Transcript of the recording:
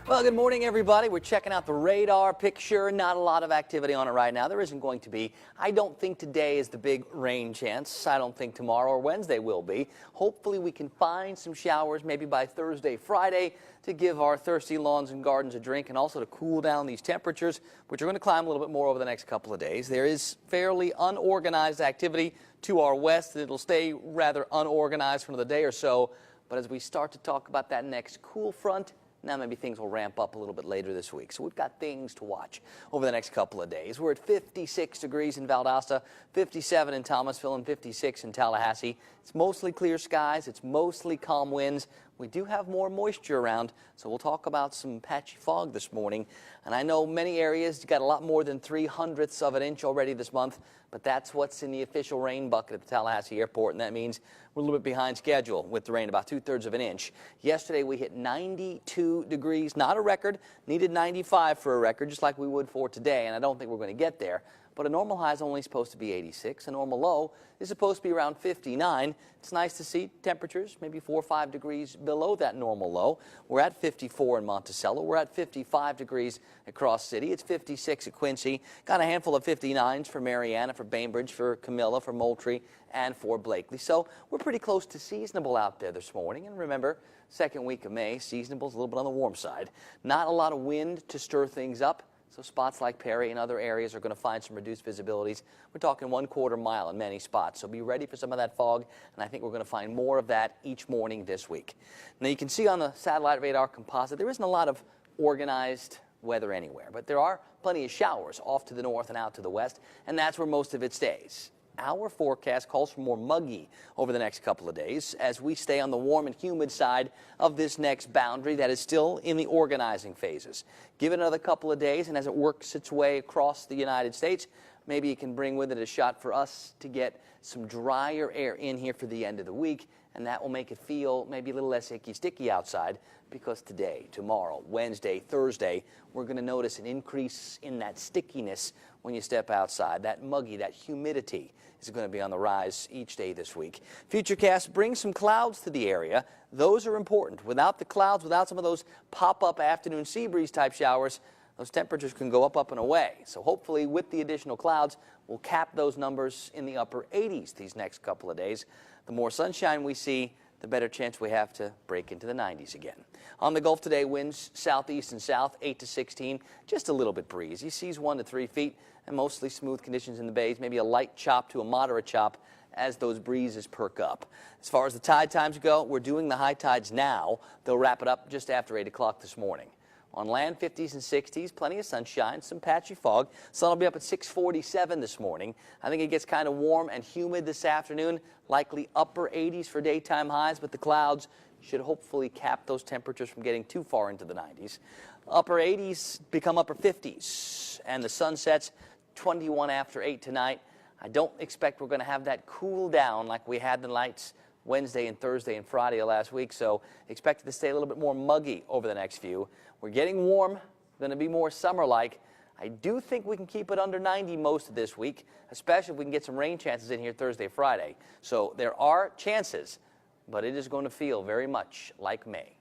Well, good morning, everybody. We're checking out the radar picture. Not a lot of activity on it right now. There isn't going to be. I don't think today is the big rain chance. I don't think tomorrow or Wednesday will be. Hopefully, we can find some showers maybe by Thursday, Friday to give our thirsty lawns and gardens a drink and also to cool down these temperatures, which are going to climb a little bit more over the next couple of days. There is fairly unorganized activity to our west. It'll stay rather unorganized for another day or so. But as we start to talk about that next cool front, now maybe things will ramp up a little bit later this week. So we've got things to watch over the next couple of days. We're at 56 degrees in Valdosta, 57 in Thomasville, and 56 in Tallahassee. It's mostly clear skies. It's mostly calm winds. We do have more moisture around, so we'll talk about some patchy fog this morning. And I know many areas got a lot more than 3/100ths of an inch already this month, but that's what's in the official rain bucket at the Tallahassee airport, and that means we're a little bit behind schedule with the rain, about 2/3 of an inch. Yesterday we hit 92 degrees, not a record, needed 95 for a record, just like we would for today, and I don't think we're going to get there. But a normal high is only supposed to be 86. A normal low is supposed to be around 59. It's nice to see temperatures maybe 4 or 5 degrees below that normal low. We're at 54 in Monticello. We're at 55 degrees across city. It's 56 at Quincy. Got a handful of 59s for Mariana, for Bainbridge, for Camilla, for Moultrie, and for Blakely. So we're pretty close to seasonable out there this morning. And remember, second week of May, seasonable's a little bit on the warm side. Not a lot of wind to stir things up. So spots like Perry and other areas are going to find some reduced visibilities. We're talking 1/4 mile in many spots. So be ready for some of that fog, and I think we're going to find more of that each morning this week. Now you can see on the satellite radar composite, there isn't a lot of organized weather anywhere, but there are plenty of showers off to the north and out to the west, and that's where most of it stays. Our forecast calls for more muggy over the next couple of days as we stay on the warm and humid side of this next boundary that is still in the organizing phases. Give it another couple of days, and as it works its way across the United States, maybe it can bring with it a shot for us to get some drier air in here for the end of the week, and that will make it feel maybe a little less icky sticky outside, because today, tomorrow, Wednesday, Thursday, we're going to notice an increase in that stickiness when you step outside. That muggy, that humidity is going to be on the rise each day this week. Futurecast brings some clouds to the area. Those are important. Without the clouds, without some of those pop-up afternoon sea breeze type showers, those temperatures can go up and away. So hopefully with the additional clouds, we'll cap those numbers in the upper 80s these next couple of days. The more sunshine we see, the better chance we have to break into the 90s again. On the Gulf today, winds southeast and south, 8 to 16, just a little bit breezy. Seas 1 to 3 feet, and mostly smooth conditions in the bays, maybe a light chop to a moderate chop as those breezes perk up. As far as the tide times go, we're doing the high tides now. They'll wrap it up just after 8 o'clock this morning. On land, 50s and 60s, plenty of sunshine, some patchy fog. Sun will be up at 6:47 this morning. I think it gets kind of warm and humid this afternoon, likely upper 80s for daytime highs, but the clouds should hopefully cap those temperatures from getting too far into the 90s. Upper 80s become upper 50s, and the sun sets 21 after 8 tonight. I don't expect we're going to have that cool down like we had the nights Wednesday and Thursday and Friday of last week, so expect it to stay a little bit more muggy over the next few. We're getting warm, going to be more summer-like. I do think we can keep it under 90 most of this week, especially if we can get some rain chances in here Thursday, Friday. So there are chances, but it is going to feel very much like May.